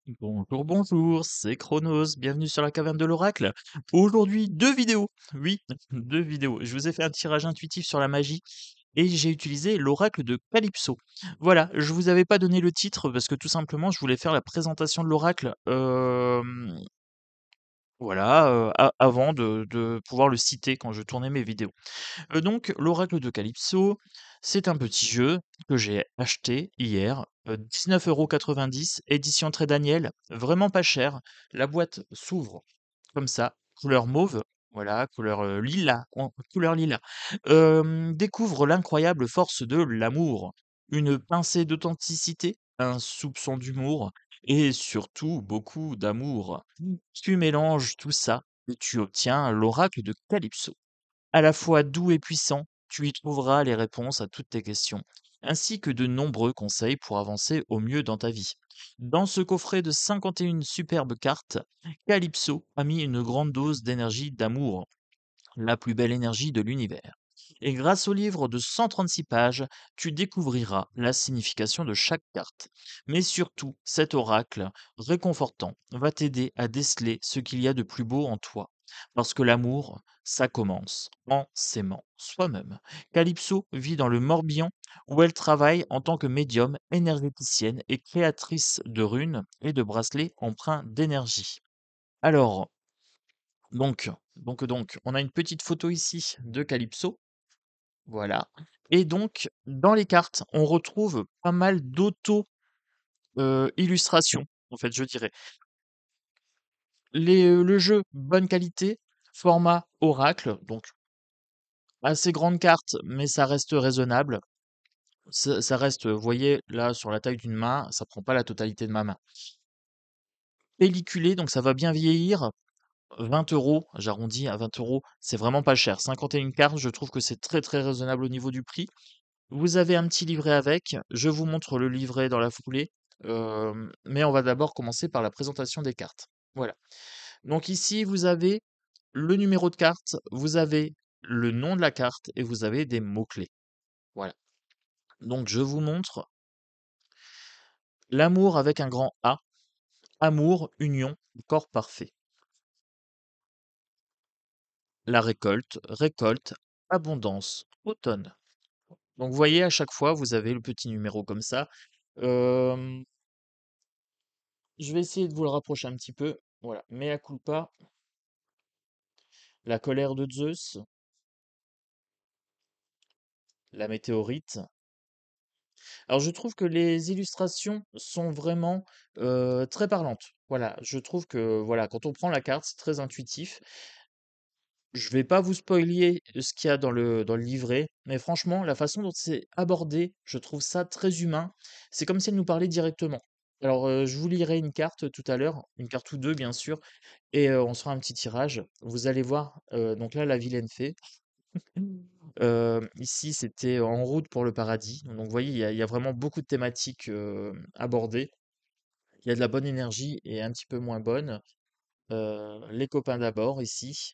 Bonjour, bonjour, c'est Chronos, bienvenue sur la caverne de l'oracle. Aujourd'hui, deux vidéos. Oui, deux vidéos. Je vous ai fait un tirage intuitif sur la magie et j'ai utilisé l'oracle de Calypso. Voilà, je vous avais pas donné le titre parce que tout simplement, je voulais faire la présentation de l'oracle voilà, avant de pouvoir le citer quand je tournais mes vidéos. Donc, l'oracle de Calypso, c'est un petit jeu que j'ai acheté hier, 19,90 €, édition Très Daniel, vraiment pas cher. La boîte s'ouvre comme ça, couleur mauve, voilà, couleur lilas, couleur lilas. Découvre l'incroyable force de l'amour, une pincée d'authenticité, un soupçon d'humour et surtout beaucoup d'amour. Tu mélanges tout ça et tu obtiens l'oracle de Calypso. À la fois doux et puissant, tu y trouveras les réponses à toutes tes questions, ainsi que de nombreux conseils pour avancer au mieux dans ta vie. Dans ce coffret de 51 superbes cartes, Calypso a mis une grande dose d'énergie d'amour, la plus belle énergie de l'univers. Et grâce au livre de 136 pages, tu découvriras la signification de chaque carte. Mais surtout, cet oracle réconfortant va t'aider à déceler ce qu'il y a de plus beau en toi. Parce que l'amour, ça commence en s'aimant soi-même. Calypso vit dans le Morbihan où elle travaille en tant que médium, énergéticienne et créatrice de runes et de bracelets empreints d'énergie. Alors, donc, on a une petite photo ici de Calypso, voilà. Et donc, dans les cartes, on retrouve pas mal d'auto illustrations, en fait, je dirais. Le jeu, bonne qualité, format Oracle, donc assez grande carte, mais ça reste raisonnable. Ça reste, vous voyez, là, sur la taille d'une main, ça prend pas la totalité de ma main. Pelliculé, donc ça va bien vieillir. 20 €, j'arrondis à 20 €, c'est vraiment pas cher. 51 cartes, je trouve que c'est très très raisonnable au niveau du prix. Vous avez un petit livret avec, je vous montre le livret dans la foulée, mais on va d'abord commencer par la présentation des cartes. Voilà. Donc ici, vous avez le numéro de carte, vous avez le nom de la carte et vous avez des mots-clés. Voilà. Donc je vous montre l'amour avec un grand A, amour, union, corps parfait. La récolte, récolte, abondance, automne. Donc vous voyez, à chaque fois, vous avez le petit numéro comme ça. Hem, je vais essayer de vous le rapprocher un petit peu. Voilà, mea culpa, la colère de Zeus, la météorite. Alors je trouve que les illustrations sont vraiment, très parlantes. Voilà, je trouve que, voilà, quand on prend la carte, c'est très intuitif. Je vais pas vous spoiler ce qu'il y a dans le livret, mais franchement, la façon dont c'est abordé, je trouve ça très humain. C'est comme si elle nous parlait directement. Alors, je vous lirai une carte tout à l'heure, une carte ou 2 bien sûr, et on se fera un petit tirage. Vous allez voir, donc là, la vilaine fée. Ici, c'était En route pour le paradis. Donc vous voyez, il y a vraiment beaucoup de thématiques, abordées. Il y a de la bonne énergie et un petit peu moins bonne. Les copains d'abord ici.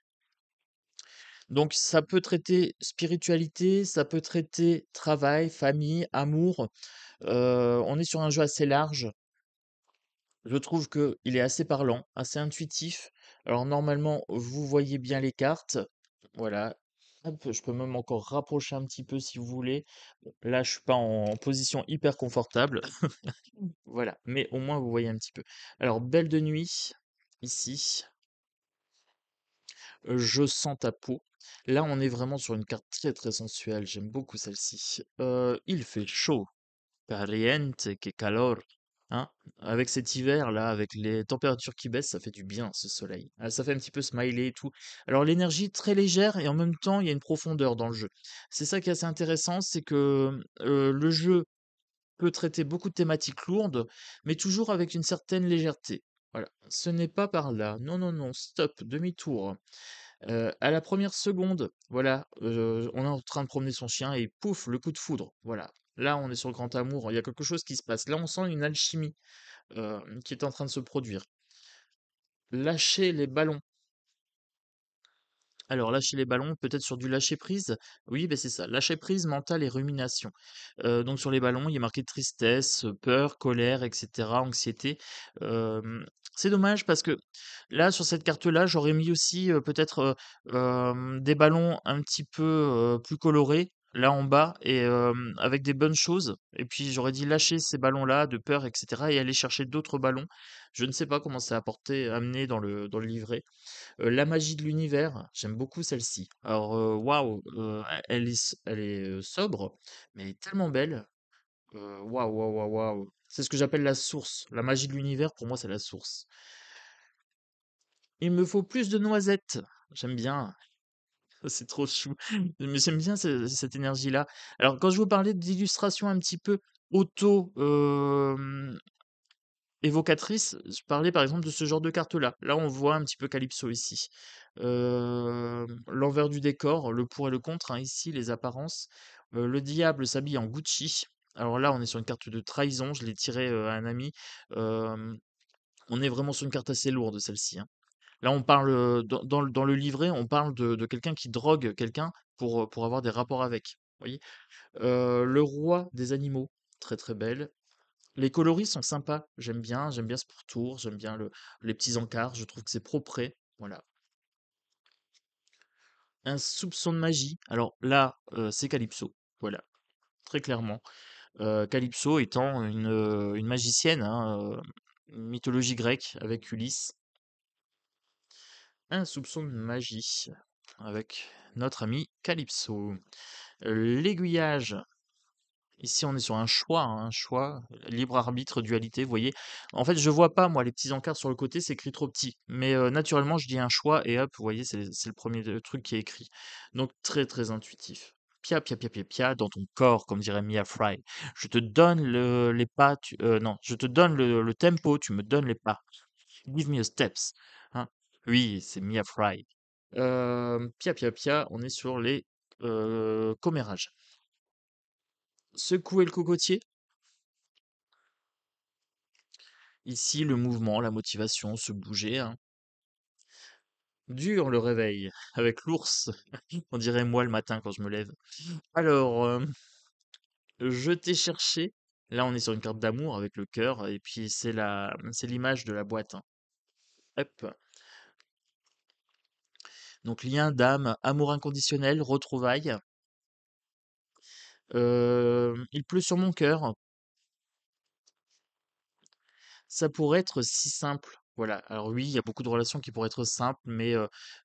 Donc ça peut traiter spiritualité, ça peut traiter travail, famille, amour. On est sur un jeu assez large. Je trouve que il est assez parlant, assez intuitif. Alors normalement, vous voyez bien les cartes. Voilà. Hop, je peux même encore rapprocher un petit peu si vous voulez. Bon, là, je suis pas en position hyper confortable. Voilà, mais au moins vous voyez un petit peu. Alors, Belle de nuit, ici. Je sens ta peau. Là, on est vraiment sur une carte très très sensuelle. J'aime beaucoup celle-ci. Il fait chaud. Caliente que calor. Hein? Avec cet hiver là, avec les températures qui baissent, ça fait du bien ce soleil. Ah, ça fait un petit peu smiley et tout. Alors l'énergie très légère et en même temps il y a une profondeur dans le jeu. C'est ça qui est assez intéressant, c'est que le jeu peut traiter beaucoup de thématiques lourdes, mais toujours avec une certaine légèreté. Voilà, ce n'est pas par là. Non, non, non, stop, demi-tour. À la première seconde, voilà, on est en train de promener son chien et pouf, le coup de foudre, voilà. Là, on est sur le grand amour, il y a quelque chose qui se passe. Là, on sent une alchimie, qui est en train de se produire. Lâcher les ballons. Alors lâcher les ballons, peut-être sur du lâcher prise? Oui, ben c'est ça, lâcher prise mentale et rumination. Donc sur les ballons, il est marqué tristesse, peur, colère et cetera, anxiété. C'est dommage parce que là, sur cette carte-là, j'aurais mis aussi, peut-être, des ballons un petit peu, plus colorés, là en bas et avec des bonnes choses et puis j'aurais dit lâcher ces ballons-là de peur et cetera et aller chercher d'autres ballons. Je ne sais pas comment c'est amené dans le livret. La magie de l'univers, j'aime beaucoup celle-ci. Alors, waouh, elle est, sobre, mais elle est tellement belle. Waouh, waouh, waouh, waouh. C'est ce que j'appelle la source. La magie de l'univers, pour moi, c'est la source. Il me faut plus de noisettes. J'aime bien. C'est trop chou. Mais j'aime bien cette énergie-là. Alors, quand je vous parlais d'illustration un petit peu auto, évocatrice, je parlais par exemple de ce genre de carte-là. Là, on voit un petit peu Calypso ici. L'envers du décor, le pour et le contre, hein, ici, les apparences. Le diable s'habille en Gucci. Alors là, on est sur une carte de trahison, je l'ai tirée à un ami. Euh, on est vraiment sur une carte assez lourde, celle-ci, hein. Là, on parle, dans le livret, on parle de quelqu'un qui drogue quelqu'un pour avoir des rapports avec. Vous voyez. Le roi des animaux, très très belle. Les coloris sont sympas, j'aime bien ce pourtour, j'aime bien les petits encarts, je trouve que c'est propre. Voilà. Un soupçon de magie. Alors là, c'est Calypso. Voilà, très clairement. Calypso étant une magicienne, hein, mythologie grecque avec Ulysse. Un soupçon de magie avec notre ami Calypso. L'aiguillage. Ici, on est sur un choix, libre arbitre, dualité, vous voyez? En fait, je vois pas, moi, les petits encarts sur le côté, c'est écrit trop petit. Mais naturellement, je dis un choix et hop, vous voyez, c'est le premier truc qui est écrit. Donc, très, très intuitif. Pia, pia, pia, pia, pia, dans ton corps, comme dirait Mia Fry. Je te donne les pas, non, je te donne le tempo, tu me donnes les pas. Give me a steps. Hein. Oui, c'est Mia Fry. Pia, pia, pia, on est sur les commérages. Secouer le cocotier. Ici, le mouvement, la motivation, se bouger, hein. Dur le réveil, avec l'ours. On dirait moi le matin quand je me lève. Alors, je t'ai cherché. Là, on est sur une carte d'amour avec le cœur, et puis c'est l'image de la boîte, hein. Hop. Donc, lien d'âme, amour inconditionnel, retrouvailles. Il pleut sur mon cœur. Ça pourrait être si simple. Voilà. Alors oui, il y a beaucoup de relations qui pourraient être simples, mais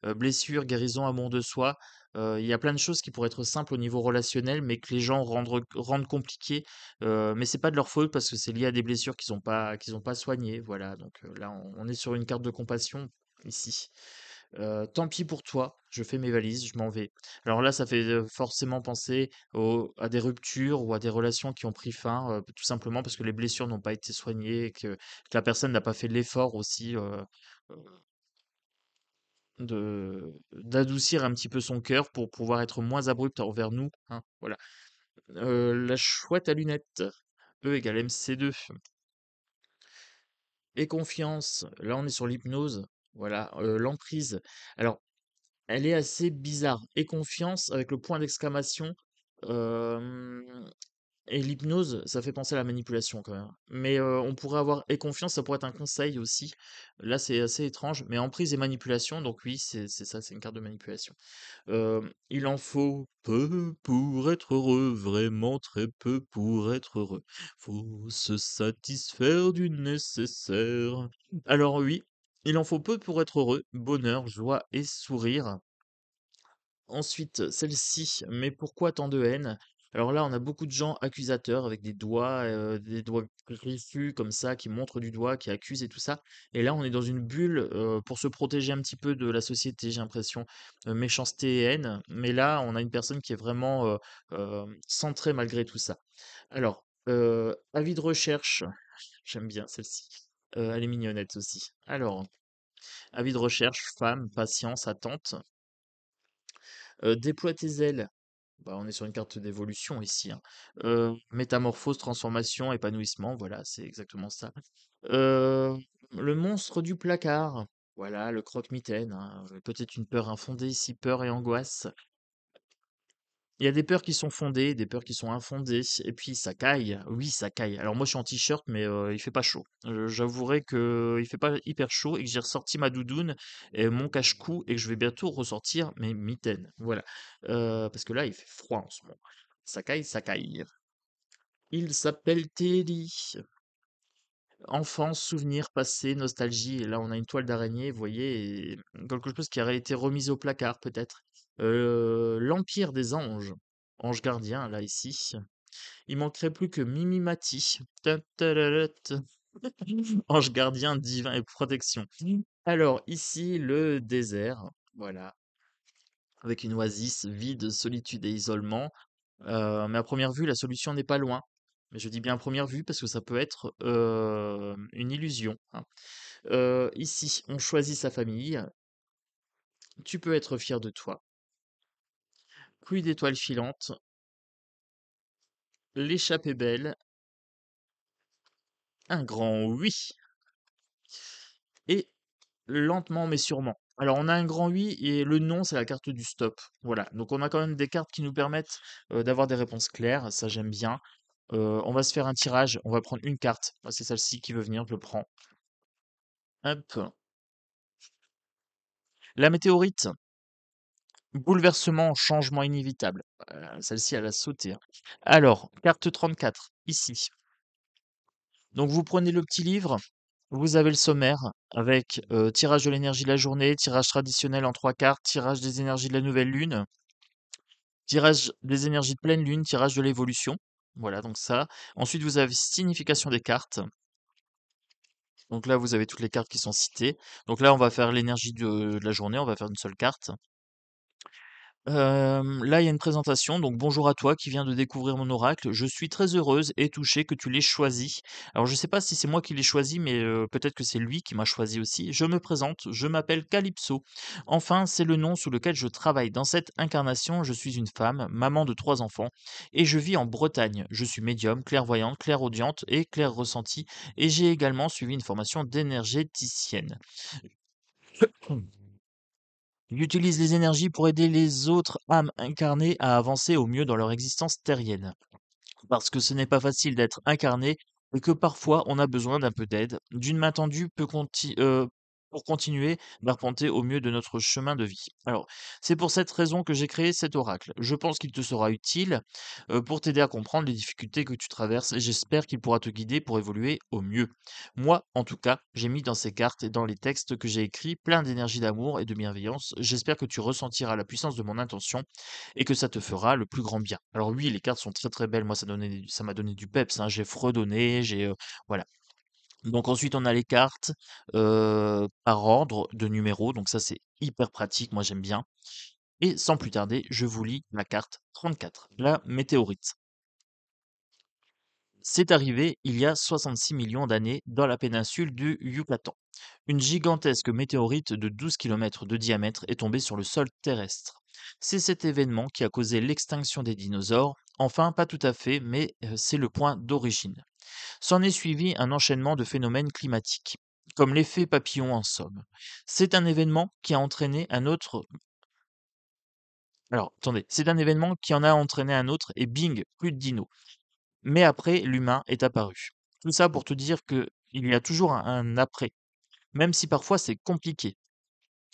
blessure, guérison, amour de soi, il y a plein de choses qui pourraient être simples au niveau relationnel, mais que les gens rendent compliquées. Mais c'est pas de leur faute parce que c'est lié à des blessures qu'ils ont pas soignées. Voilà. Donc là, on est sur une carte de compassion ici. Tant pis pour toi, je fais mes valises, je m'en vais. Alors là, ça fait forcément penser à des ruptures ou à des relations qui ont pris fin, tout simplement parce que les blessures n'ont pas été soignées et que la personne n'a pas fait l'effort aussi euh, d'adoucir un petit peu son cœur pour pouvoir être moins abrupte envers nous, hein, voilà. La chouette à lunettes, E égale MC2. Et confiance, là on est sur l'hypnose, voilà, l'emprise. Alors, elle est assez bizarre. Et confiance avec le point d'exclamation. hem et l'hypnose, ça fait penser à la manipulation quand même. Mais on pourrait avoir et confiance, ça pourrait être un conseil aussi. Là, c'est assez étrange, mais emprise et manipulation, donc oui, c'est ça, c'est une carte de manipulation. Il en faut peu pour être heureux, vraiment très peu pour être heureux. Faut se satisfaire du nécessaire. Alors oui, il en faut peu pour être heureux, bonheur, joie et sourire. Ensuite, celle-ci, mais pourquoi tant de haine? Alors là, on a beaucoup de gens accusateurs avec des doigts griffus comme ça, qui montrent du doigt, qui accusent et tout ça. Et là, on est dans une bulle pour se protéger un petit peu de la société, j'ai l'impression. Méchanceté et haine. Mais là, on a une personne qui est vraiment centrée malgré tout ça. Alors, avis de recherche, j'aime bien celle-ci. Elle est mignonnette aussi. Alors, avis de recherche, femme, patience, attente. Déploie tes ailes. Bah, on est sur une carte d'évolution ici, hein. Métamorphose, transformation, épanouissement, voilà, c'est exactement ça. Le monstre du placard. Voilà, le croque-mitaine, hein, peut-être une peur infondée ici, peur et angoisse. Il y a des peurs qui sont fondées, des peurs qui sont infondées, et puis ça caille. Oui, ça caille. Alors moi, je suis en t-shirt, mais il fait pas chaud. J'avouerai que il fait pas hyper chaud et que j'ai ressorti ma doudoune et mon cache-cou et que je vais bientôt ressortir mes mitaines. Voilà. Parce que là, il fait froid en ce moment. Ça caille, ça caille. Il s'appelle Teddy. Enfance, souvenirs, passé, nostalgie. Et là, on a une toile d'araignée, vous voyez, et quelque chose qui aurait été remis au placard, peut-être. L'Empire des anges. Ange gardien, là, ici. Il manquerait plus que Mimimati. Ta ta la la ta. Ange gardien divin et protection. Alors, ici, le désert. Voilà. Avec une oasis vide, solitude et isolement. Mais à première vue, la solution n'est pas loin. Mais je dis bien à première vue parce que ça peut être une illusion, hein. Ici, on choisit sa famille. Tu peux être fier de toi. Pluie d'étoiles filantes. L'échappe est belle. Un grand oui. Et lentement mais sûrement. Alors on a un grand oui et le non, c'est la carte du stop. Voilà. Donc on a quand même des cartes qui nous permettent d'avoir des réponses claires. Ça, j'aime bien. On va se faire un tirage. On va prendre une carte. Moi, c'est celle-ci qui veut venir. Je le prends. Hop. La météorite. Bouleversement, changement inévitable. Celle-ci, elle a sauté, hein. Alors, carte 34, ici. Donc, vous prenez le petit livre, vous avez le sommaire avec tirage de l'énergie de la journée, tirage traditionnel en trois cartes, tirage des énergies de la nouvelle lune, tirage des énergies de pleine lune, tirage de l'évolution. Voilà, donc ça. Ensuite, vous avez signification des cartes. Donc là, vous avez toutes les cartes qui sont citées. Donc là, on va faire l'énergie de la journée, on va faire une seule carte. Là, il y a une présentation, donc bonjour à toi qui viens de découvrir mon oracle. Je suis très heureuse et touchée que tu l'aies choisi. Alors, je sais pas si c'est moi qui l'ai choisi, mais peut-être que c'est lui qui m'a choisi aussi. Je me présente, je m'appelle Calypso. Enfin, c'est le nom sous lequel je travaille. Dans cette incarnation, je suis une femme, maman de 3 enfants, et je vis en Bretagne. Je suis médium, clairvoyante, clairaudiente et clair-ressentie, et j'ai également suivi une formation d'énergéticienne. J'utilise les énergies pour aider les autres âmes incarnées à avancer au mieux dans leur existence terrienne. Parce que ce n'est pas facile d'être incarné et que parfois on a besoin d'un peu d'aide, d'une main tendue pour continuer d'arpenter au mieux de notre chemin de vie. Alors, c'est pour cette raison que j'ai créé cet oracle. Je pense qu'il te sera utile pour t'aider à comprendre les difficultés que tu traverses et j'espère qu'il pourra te guider pour évoluer au mieux. Moi, en tout cas, j'ai mis dans ces cartes et dans les textes que j'ai écrits plein d'énergie d'amour et de bienveillance. J'espère que tu ressentiras la puissance de mon intention et que ça te fera le plus grand bien. Alors oui, les cartes sont très très belles. Moi, ça m'a donné du peps, hein. J'ai fredonné, voilà. Donc ensuite, on a les cartes par ordre de numéros. Donc ça, c'est hyper pratique. Moi, j'aime bien. Et sans plus tarder, je vous lis la carte 34, la météorite. C'est arrivé il y a 66 millions d'années dans la péninsule du Yucatan. Une gigantesque météorite de 12 kilomètres de diamètre est tombée sur le sol terrestre. C'est cet événement qui a causé l'extinction des dinosaures. Enfin, pas tout à fait, mais c'est le point d'origine. S'en est suivi un enchaînement de phénomènes climatiques, comme l'effet papillon en somme. C'est un événement qui a entraîné un autre. Alors, attendez, c'est un événement qui en a entraîné un autre et bing, plus de dinos. Mais après, l'humain est apparu. Tout ça pour te dire que il y a toujours un après, même si parfois c'est compliqué.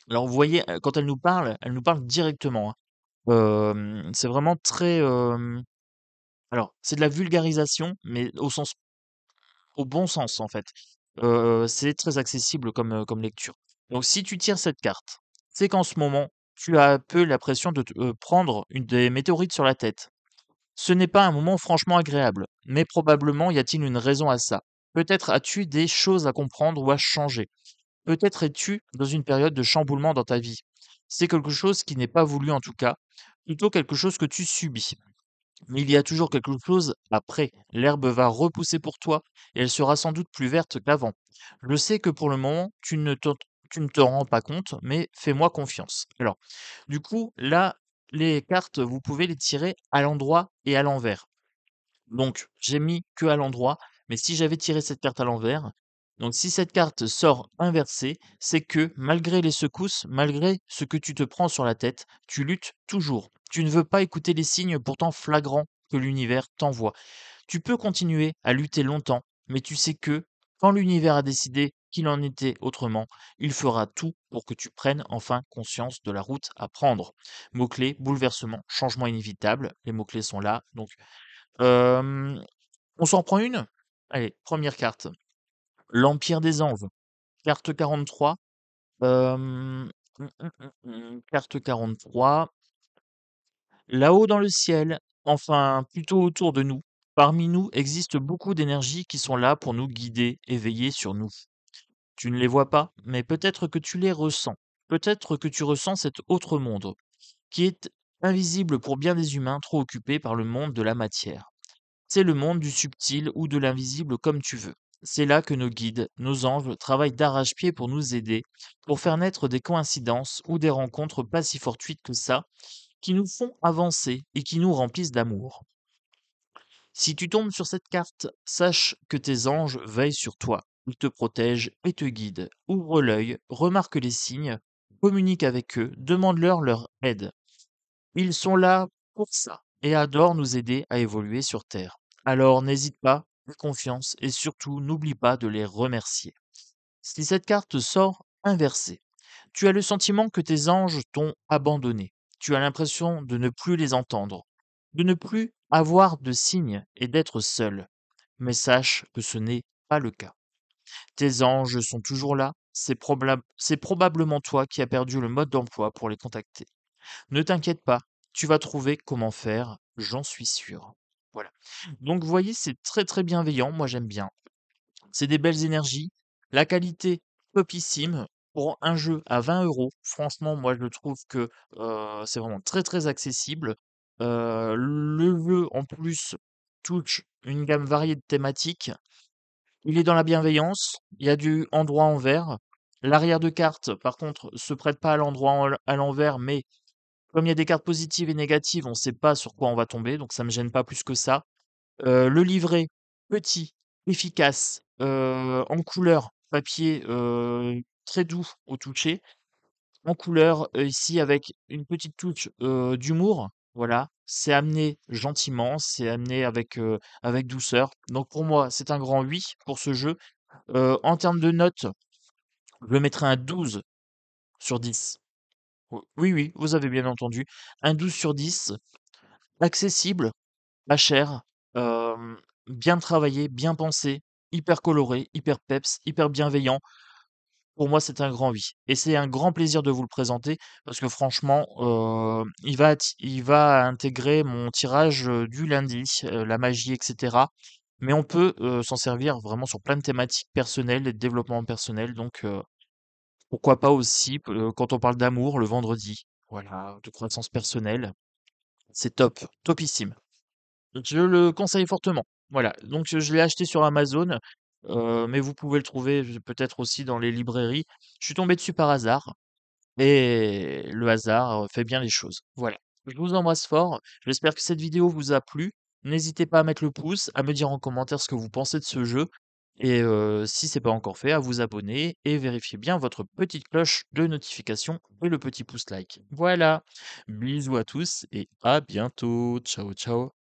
Alors vous voyez, quand elle nous parle directement, hein. C'est vraiment très, alors c'est de la vulgarisation, mais au bon sens en fait. C'est très accessible comme lecture. Donc si tu tires cette carte, c'est qu'en ce moment, tu as un peu l'impression de te prendre une des météorites sur la tête. Ce n'est pas un moment franchement agréable, mais probablement y a-t-il une raison à ça. Peut-être as-tu des choses à comprendre ou à changer. Peut-être es-tu dans une période de chamboulement dans ta vie. C'est quelque chose qui n'est pas voulu en tout cas, plutôt quelque chose que tu subis. Mais il y a toujours quelque chose après. L'herbe va repousser pour toi et elle sera sans doute plus verte qu'avant. Je sais que pour le moment, tu ne te rends pas compte, mais fais-moi confiance. Alors, du coup, là, les cartes, vous pouvez les tirer à l'endroit et à l'envers. Donc, j'ai mis que à l'endroit, mais si j'avais tiré cette carte à l'envers, Donc si cette carte sort inversée, c'est que malgré les secousses, malgré ce que tu te prends sur la tête, tu luttes toujours. Tu ne veux pas écouter les signes pourtant flagrants que l'univers t'envoie. Tu peux continuer à lutter longtemps, mais tu sais que quand l'univers a décidé qu'il en était autrement, il fera tout pour que tu prennes enfin conscience de la route à prendre. Mots-clés, bouleversement, changement inévitable. Les mots-clés sont là. Donc, euh, on s'en prend une. Allez, première carte. L'Empire des Anges. Carte 43. Carte 43. Là-haut dans le ciel, enfin plutôt autour de nous, parmi nous existe beaucoup d'énergies qui sont là pour nous guider et veiller sur nous. Tu ne les vois pas, mais peut-être que tu les ressens. Peut-être que tu ressens cet autre monde, qui est invisible pour bien des humains trop occupés par le monde de la matière. C'est le monde du subtil ou de l'invisible comme tu veux. C'est là que nos guides, nos anges, travaillent d'arrache-pied pour nous aider, pour faire naître des coïncidences ou des rencontres pas si fortuites que ça, qui nous font avancer et qui nous remplissent d'amour. Si tu tombes sur cette carte, sache que tes anges veillent sur toi. Ils te protègent et te guident. Ouvre l'œil, remarque les signes, communique avec eux, demande-leur leur aide. Ils sont là pour ça et adorent nous aider à évoluer sur Terre. Alors n'hésite pas, aie confiance et surtout n'oublie pas de les remercier. Si cette carte sort inversée, tu as le sentiment que tes anges t'ont abandonné. Tu as l'impression de ne plus les entendre, de ne plus avoir de signes et d'être seul. Mais sache que ce n'est pas le cas. Tes anges sont toujours là. C'est probablement toi qui as perdu le mode d'emploi pour les contacter. Ne t'inquiète pas, tu vas trouver comment faire, j'en suis sûr. Voilà. Donc vous voyez, c'est très très bienveillant, moi j'aime bien. C'est des belles énergies. La qualité, topissime. Pour un jeu à 20 euros, franchement, moi, je trouve que c'est vraiment très, très accessible. Le jeu, en plus, touche une gamme variée de thématiques. Il est dans la bienveillance. Il y a du endroit envers. L'arrière de carte, par contre, se prête pas à à l'envers, mais comme il y a des cartes positives et négatives, on ne sait pas sur quoi on va tomber, donc ça me gêne pas plus que ça. Le livret, petit, efficace, en couleur, papier, très doux au toucher, en couleur, ici avec une petite touche, d'humour, voilà. C'est amené gentiment, c'est amené avec douceur. Donc pour moi, c'est un grand oui pour ce jeu. En termes de notes, je le mettrai un 12 sur 10. Oui, oui, vous avez bien entendu. Un 12 sur 10, accessible, pas cher, bien travaillé, bien pensé, hyper coloré, hyper peps, hyper bienveillant. Pour moi, c'est un grand oui et c'est un grand plaisir de vous le présenter parce que franchement, il va intégrer mon tirage, du lundi, la magie et cetera. Mais on peut, s'en servir vraiment sur plein de thématiques personnelles et de développement personnel donc pourquoi pas aussi quand on parle d'amour, le vendredi. Voilà, de croissance personnelle. C'est top, topissime. Je le conseille fortement. Voilà, donc je l'ai acheté sur Amazon, mais vous pouvez le trouver peut-être aussi dans les librairies. Je suis tombé dessus par hasard et le hasard fait bien les choses. Voilà. Je vous embrasse fort. J'espère que cette vidéo vous a plu. N'hésitez pas à mettre le pouce, à me dire en commentaire ce que vous pensez de ce jeu et si c'est pas encore fait, à vous abonner et vérifiez bien votre petite cloche de notification et le petit pouce like. Voilà. Bisous à tous et à bientôt. Ciao, ciao.